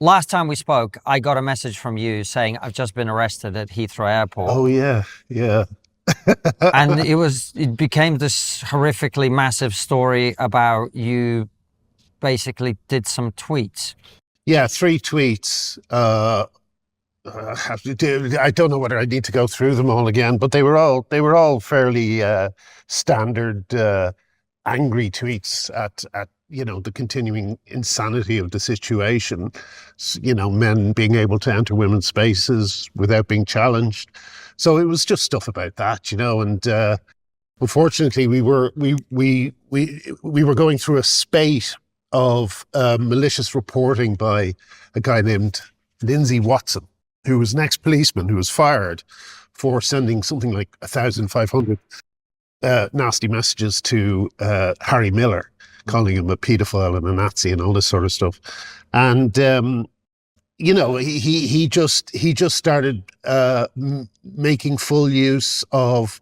last time we spoke, I got a message from you saying I've just been arrested at Heathrow Airport. Oh yeah. And it became this horrifically massive story about you basically did some tweets. Yeah, 3 tweets. I don't know whether I need to go through them all again, but they were all fairly standard angry tweets at the continuing insanity of the situation. Men being able to enter women's spaces without being challenged. So it was just stuff about that, and unfortunately we were going through a spate of malicious reporting by a guy named Lindsay Watson, who was an ex-policeman who was fired for sending something like 1,500 nasty messages to Harry Miller, calling him a paedophile and a Nazi and all this sort of stuff. And he just started making full use of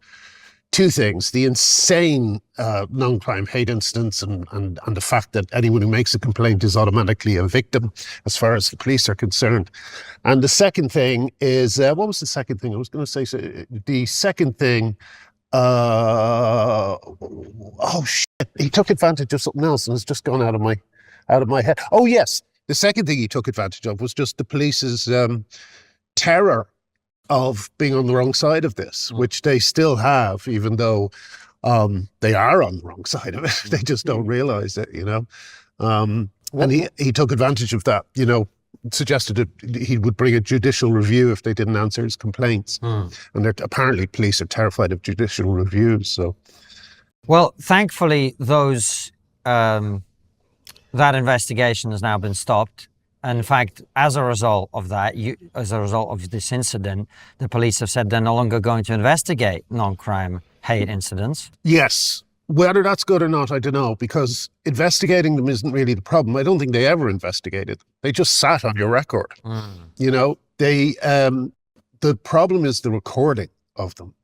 2 things: the insane non-crime hate incidents and the fact that anyone who makes a complaint is automatically a victim as far as the police are concerned. And the second thing is, what was the second thing? I was going to say, the second thing, he took advantage of something else and it's just gone out of my head. Oh yes, the second thing he took advantage of was just the police's terror of being on the wrong side of this, which they still have, even though they are on the wrong side of it. They just don't realize it, and he took advantage of that, suggested that he would bring a judicial review if they didn't answer his complaints. And apparently police are terrified of judicial reviews. So, well, thankfully that investigation has now been stopped. And in fact, as a result of that, as a result of this incident, the police have said they're no longer going to investigate non-crime hate incidents. Yes. Whether that's good or not, I don't know, because investigating them isn't really the problem. I don't think they ever investigated. They just sat on your record. The problem is the recording of them.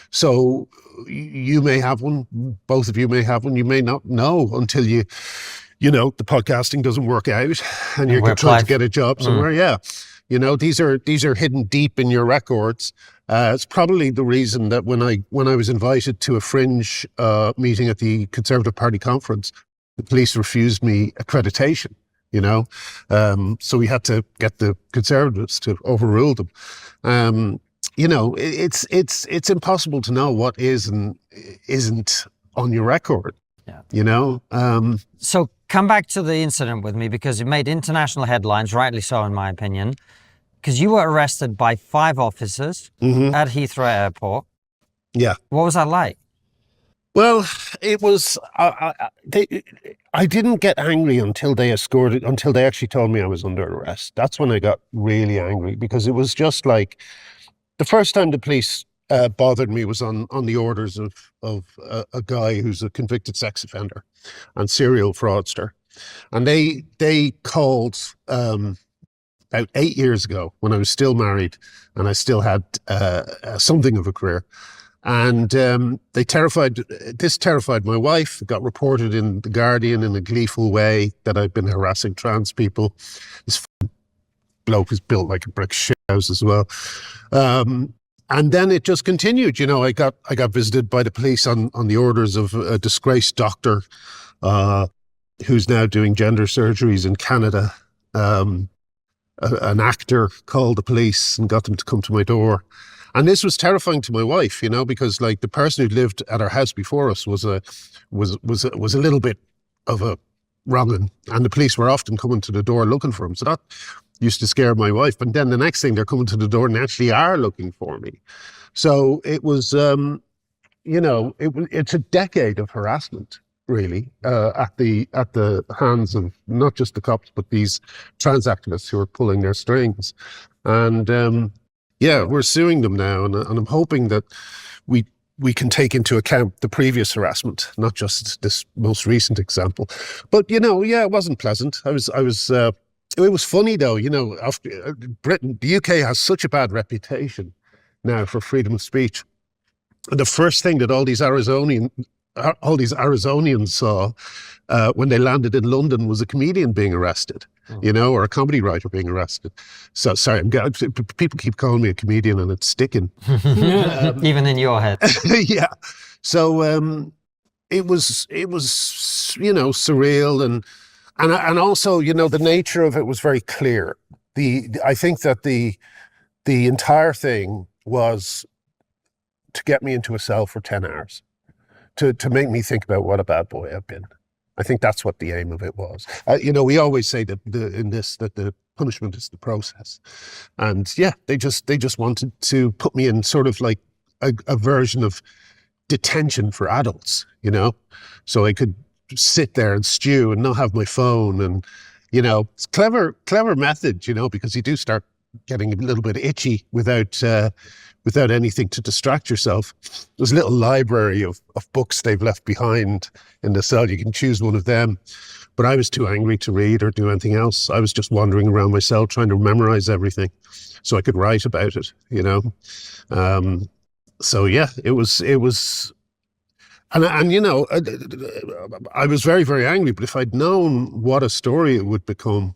So you may have one, both of you may have one, you may not know until the podcasting doesn't work out and you're trying to get a job somewhere. Yeah. These are hidden deep in your records. It's probably the reason that when I was invited to a fringe meeting at the Conservative Party conference, the police refused me accreditation, so we had to get the Conservatives to overrule them. It's impossible to know what is and isn't on your record. Yeah. So come back to the incident with me, because it made international headlines, rightly so in my opinion, because you were arrested by 5 officers at Heathrow Airport. Yeah. What was that like? Well, it was, I didn't get angry until they actually told me I was under arrest. That's when I got really angry, because it was just like, the first time the police bothered me was on the orders of a guy who's a convicted sex offender and serial fraudster. And they called about 8 years ago, when I was still married and I still had something of a career. And this terrified my wife. It got reported in The Guardian in a gleeful way that I'd been harassing trans people. This bloke is built like a brick shit house as well. And then it just continued. I got visited by the police on the orders of a disgraced doctor who's now doing gender surgeries in Canada. An actor called the police and got them to come to my door. And this was terrifying to my wife, because like the person who lived at our house before us was a little bit of a wrong'un, and the police were often coming to the door looking for him. So that used to scare my wife. And then the next thing, they're coming to the door and actually are looking for me. So it was, it's a decade of harassment, really, at the hands of not just the cops, but these trans activists who are pulling their strings. And we're suing them now, and I'm hoping that we can take into account the previous harassment, not just this most recent example. But it wasn't pleasant. It was funny though. After Britain, the UK has such a bad reputation now for freedom of speech. And the first thing that all these all these Arizonians saw when they landed in London was a comedian being arrested, or a comedy writer being arrested. So sorry, people keep calling me a comedian, and it's sticking. Even in your head. Yeah. So it was surreal, and also the nature of it was very clear. I think that the entire thing was to get me into a cell for 10 hours, to make me think about what a bad boy I've been. I think that's what the aim of it was. We always say that that the punishment is the process, and yeah, they just wanted to put me in sort of like a version of detention for adults, so I could sit there and stew and not have my phone, and it's clever method, because you do start getting a little bit itchy without anything to distract yourself. There's a little library of books they've left behind in the cell. You can choose one of them. But I was too angry to read or do anything else. I was just wandering around my cell trying to memorize everything so I could write about it, So yeah, it was, and I was very, very angry. But if I'd known what a story it would become,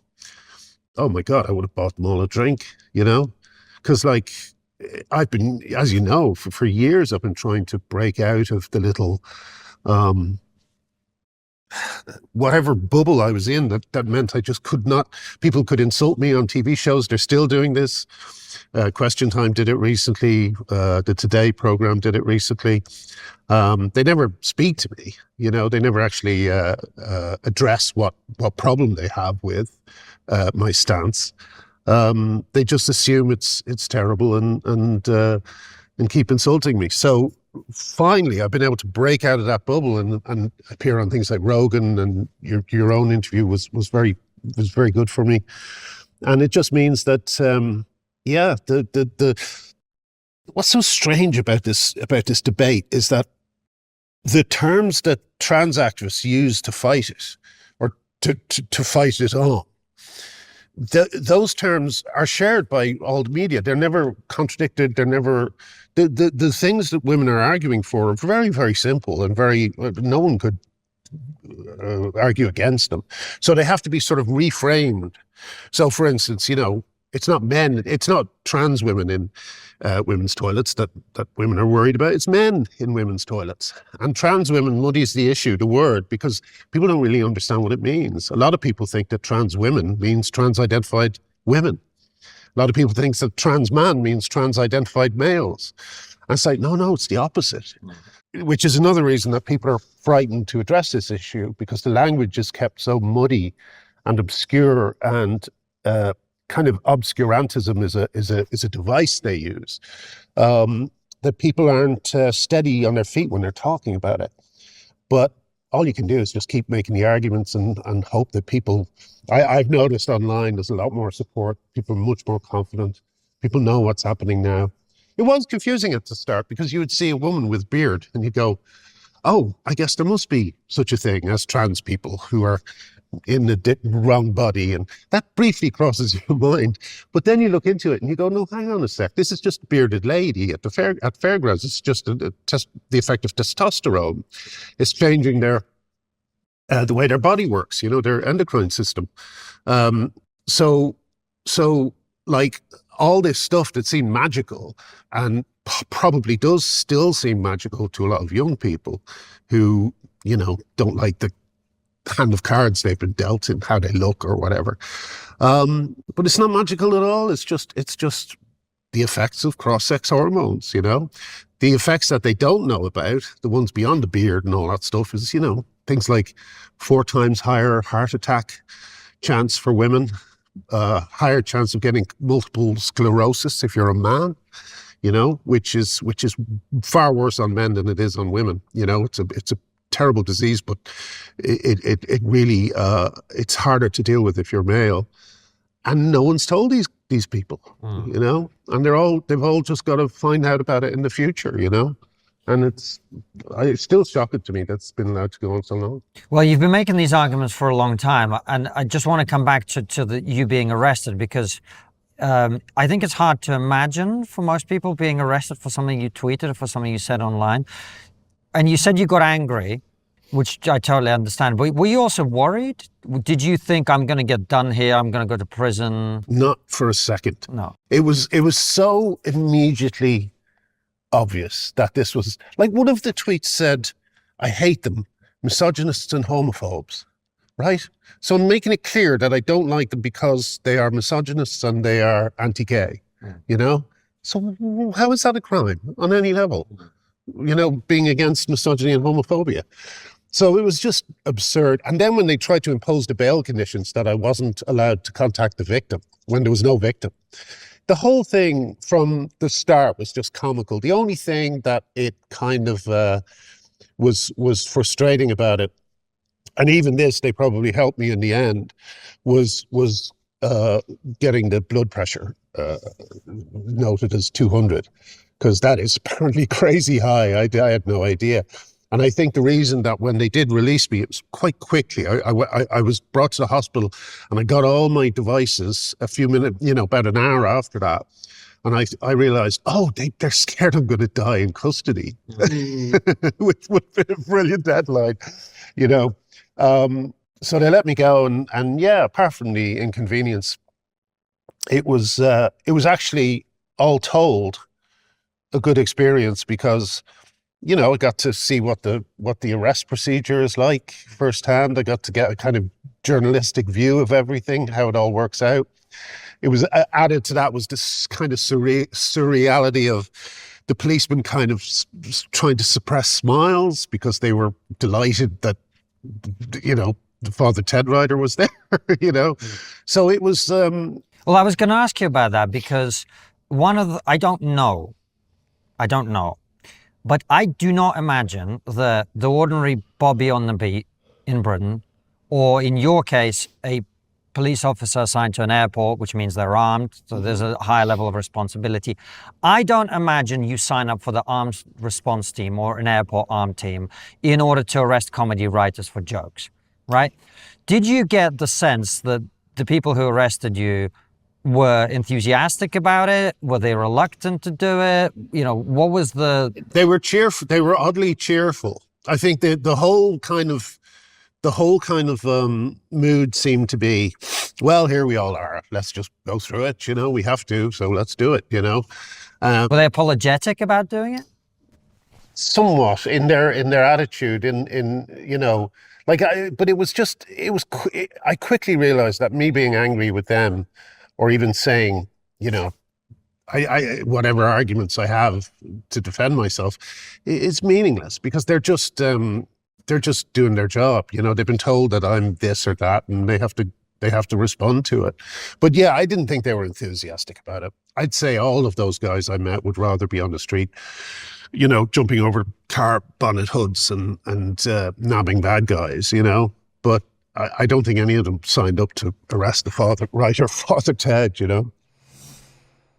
oh my God, I would have bought them all a drink, because like, I've been, as you know, for years, I've been trying to break out of the little, whatever bubble I was in, that meant I just could not, people could insult me on TV shows. They're still doing this. Question Time did it recently. The Today program did it recently. They never speak to me, they never actually address what problem they have with my stance. They just assume it's terrible and keep insulting me. So finally, I've been able to break out of that bubble and appear on things like Rogan, and your own interview was very good for me. And it just means that the what's so strange about this debate is that the terms that trans activists use to fight it, or to fight it on, those terms are shared by all the media. They're never contradicted. They're never, the things that women are arguing for are very, very simple and no one could argue against them. So they have to be sort of reframed. So for instance, it's not trans women in women's toilets that women are worried about. It's men in women's toilets. And trans women muddies the issue, the word, because people don't really understand what it means. A lot of people think that trans women means trans-identified women. A lot of people think that trans man means trans-identified males. And it's like, no, it's the opposite. Which is another reason that people are frightened to address this issue, because the language is kept so muddy and obscure, and kind of obscurantism is a device they use, that people aren't steady on their feet when they're talking about it. But all you can do is just keep making the arguments and hope that people, I've noticed online there's a lot more support. People are much more confident. People know what's happening now. It was confusing at the start, because you would see a woman with beard and you'd go, oh, I guess there must be such a thing as trans people who are in the wrong body, and that briefly crosses your mind. But then you look into it and you go, no, hang on a sec, this is just a bearded lady at fairgrounds. It's just the effect of testosterone. It's changing the way their body works, their endocrine system. So like all this stuff that seemed magical, and probably does still seem magical to a lot of young people who don't like the hand of cards they've been dealt in how they look or whatever. But it's not magical at all. It's just the effects of cross-sex hormones, The effects that they don't know about, the ones beyond the beard and all that stuff, is, things like 4 times higher heart attack chance for women, higher chance of getting multiple sclerosis if you're a man, which is far worse on men than it is on women. It's a terrible disease, but it really it's harder to deal with if you're male, and no one's told these people, and they've all just got to find out about it in the future, and it's still shocking to me that's been allowed to go on so long. Well, you've been making these arguments for a long time, and I just want to come back to you being arrested, because I think it's hard to imagine for most people being arrested for something you tweeted or for something you said online. And you said you got angry, which I totally understand. But were you also worried? Did you think, I'm going to get done here, I'm going to go to prison? Not for a second. No. It was so immediately obvious that this was, like, one of the tweets said, I hate them, misogynists and homophobes, right? So I'm making it clear that I don't like them because they are misogynists and they are anti-gay, you know? So how is that a crime on any level? You know, being against misogyny and homophobia. So it was just absurd. And then when they tried to impose the bail conditions that I wasn't allowed to contact the victim when there was no victim, the whole thing from the start was just comical. The only thing that it kind of was frustrating about it, and even this, they probably helped me in the end, was getting the blood pressure noted as 200, because that is apparently crazy high. I had no idea. And I think the reason that when they did release me, it was quite quickly. I was brought to the hospital and I got all my devices a few minutes, you know, about an hour after that. And I realized, oh, they're scared I'm going to die in custody, which would be a brilliant deadline, you know. So they let me go. And yeah, apart from the inconvenience, it was actually, all told, a good experience because, you know, I got to see what the arrest procedure is like firsthand. I got to get a kind of journalistic view of everything, how it all works out. It was added to that was this kind of surreality of the policemen kind of trying to suppress smiles because they were delighted that, you know, the Father Ted Rider was there, you know. So it was... Well, I was going to ask you about that because I don't know, but I do not imagine the ordinary Bobby on the beat in Britain, or in your case, a police officer assigned to an airport, which means they're armed, so there's a higher level of responsibility. I don't imagine you sign up for the armed response team or an airport armed team in order to arrest comedy writers for jokes, right? Did you get the sense that the people who arrested you were enthusiastic about it? Were they reluctant to do it? You know, what was the... They were cheerful. They were oddly cheerful. I think that the whole kind of mood seemed to be, well, here we all are. Let's just go through it. You know, we have to, so let's do it. You know. Were they apologetic about doing it? Somewhat in their attitude, in you know, like, but it was just, I quickly realized that me being angry with them, or even saying, you know, I whatever arguments I have to defend myself, is meaningless because they're just doing their job. You know, they've been told that I'm this or that, and they have to respond to it. But yeah, I didn't think they were enthusiastic about it. I'd say all of those guys I met would rather be on the street, you know, jumping over car bonnet hoods and nabbing bad guys, you know. But I don't think any of them signed up to arrest the Father Ted, you know.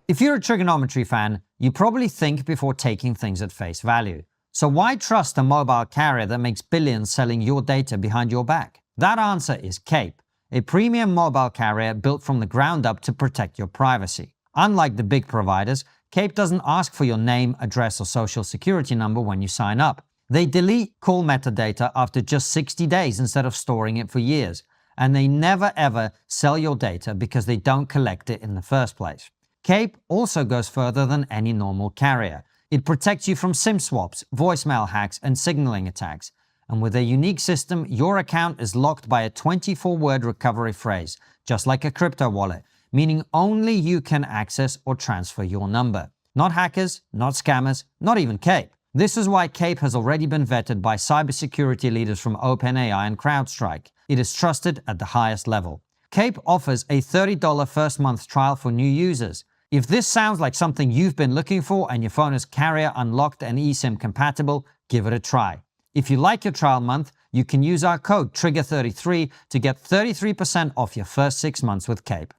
If you're a TRIGGERnometry fan, you probably think before taking things at face value. So why trust a mobile carrier that makes billions selling your data behind your back? That answer is Cape, a premium mobile carrier built from the ground up to protect your privacy. Unlike the big providers, Cape doesn't ask for your name, address, or social security number when you sign up. They delete call metadata after just 60 days instead of storing it for years. And they never ever sell your data because they don't collect it in the first place. Cape also goes further than any normal carrier. It protects you from SIM swaps, voicemail hacks, and signaling attacks. And with a unique system, your account is locked by a 24-word recovery phrase, just like a crypto wallet, meaning only you can access or transfer your number. Not hackers, not scammers, not even Cape. This is why Cape has already been vetted by cybersecurity leaders from OpenAI and CrowdStrike. It is trusted at the highest level. Cape offers a $30 first month trial for new users. If this sounds like something you've been looking for and your phone is carrier unlocked and eSIM compatible, give it a try. If you like your trial month, you can use our code TRIGGER33 to get 33% off your first 6 months with Cape.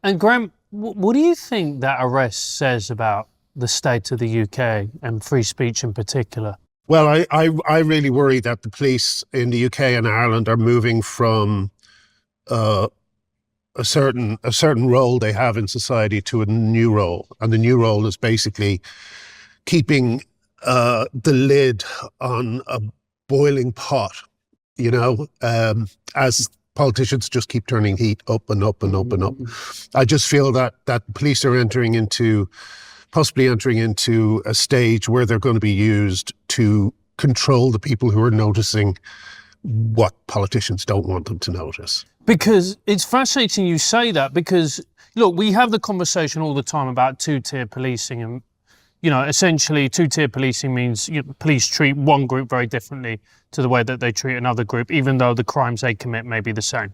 And Graham, what do you think that arrest says about the state of the UK and free speech in particular? Well, I really worry that the police in the UK and Ireland are moving from a certain role they have in society to a new role, and the new role is basically keeping the lid on a boiling pot, as politicians just keep turning heat up and up and up and up. I just feel that police are possibly entering into a stage where they're going to be used to control the people who are noticing what politicians don't want them to notice. Because it's fascinating you say that, because look, we have the conversation all the time about two-tier policing, and essentially two-tier policing means police treat one group very differently to the way that they treat another group, even though the crimes they commit may be the same.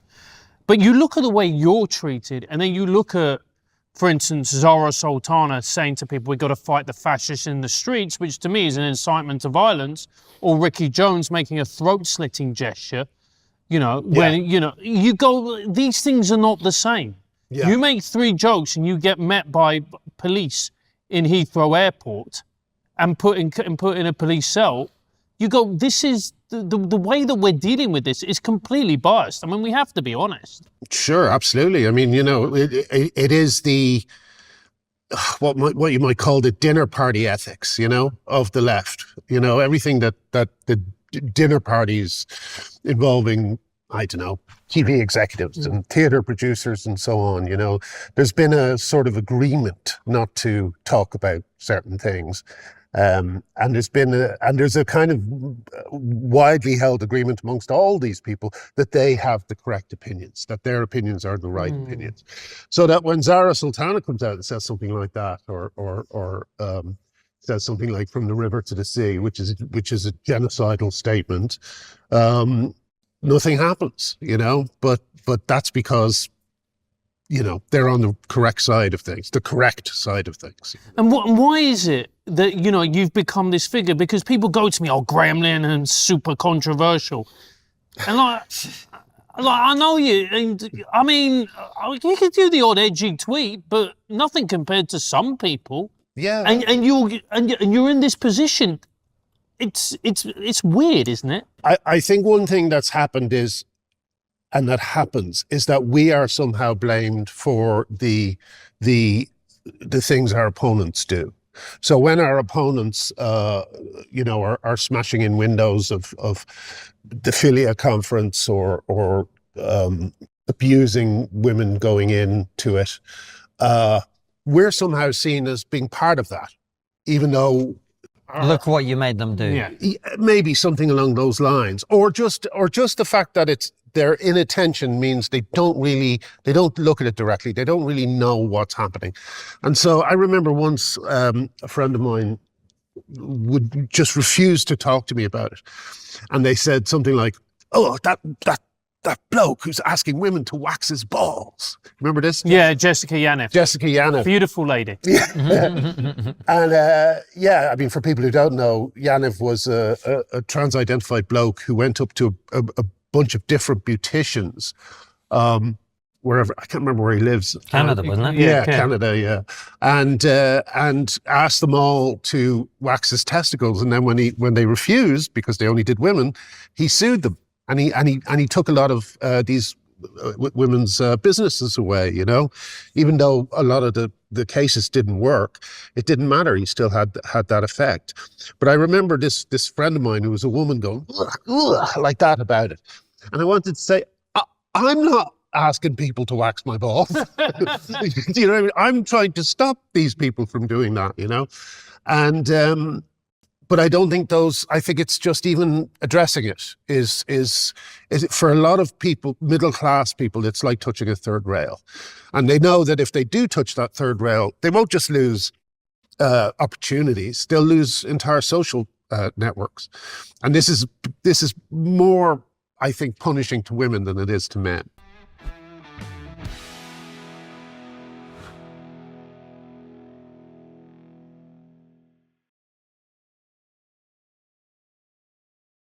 But you look at the way you're treated, and then you look at, for instance, Zara Sultana saying to people, we've got to fight the fascists in the streets, which to me is an incitement to violence, or Ricky Jones making a throat-slitting gesture, when, you go, these things are not the same. Yeah. You make 3 jokes and you get met by police in Heathrow Airport and put in a police cell. You go, this is the way that we're dealing with this is completely biased. I mean, we have to be honest. Sure, absolutely. I mean, it is the what you might call the dinner party ethics, of the left. Everything that the dinner parties involving, I don't know, TV executives and theatre producers and so on, there's been a sort of agreement not to talk about certain things. And there's a kind of widely held agreement amongst all these people that they have the correct opinions, that their opinions are the right opinions. So that when Zara Sultana comes out and says something like that, or says something like "from the river to the sea," which is a genocidal statement, nothing happens, But that's because they're on the correct side of things, the correct side of things. And why is it that, you've become this figure? Because people go to me, Graham Linehan's super controversial. And I know you, and I mean, you could do the odd edgy tweet, but nothing compared to some people. Yeah. And you're in this position. It's weird, isn't it? I think one thing that's happened is, and that happens, is that we are somehow blamed for the things our opponents do. So when our opponents, are smashing in windows of the Philia conference or abusing women going into it, we're somehow seen as being part of that, even though. Look what you made them do. Yeah. Maybe something along those lines, or just the fact that their inattention means they don't look at it directly. They don't really know what's happening. And so I remember once a friend of mine would just refuse to talk to me about it. And they said something like, "Oh, that bloke who's asking women to wax his balls." Remember this? Yeah, Jessica Yaniv. Jessica Yaniv. Beautiful lady. Yeah. And I mean, for people who don't know, Yaniv was a trans-identified bloke who went up to a bunch of different beauticians, wherever, I can't remember where he lives. Canada, wasn't it? Yeah, Canada, yeah. And asked them all to wax his testicles. And then when they refused, because they only did women, he sued them. And he took a lot of these women's businesses away, even though a lot of the cases didn't work, it didn't matter. He still had that effect. But I remember this friend of mine who was a woman going ugh, like that about it. And I wanted to say, I'm not asking people to wax my balls. You know what I mean? I'm trying to stop these people from doing that, And but I don't think I think it's just even addressing it is for a lot of people, middle class people, it's like touching a third rail. And they know that if they do touch that third rail, they won't just lose opportunities, they'll lose entire social networks. And this is more, I think, punishing to women than it is to men.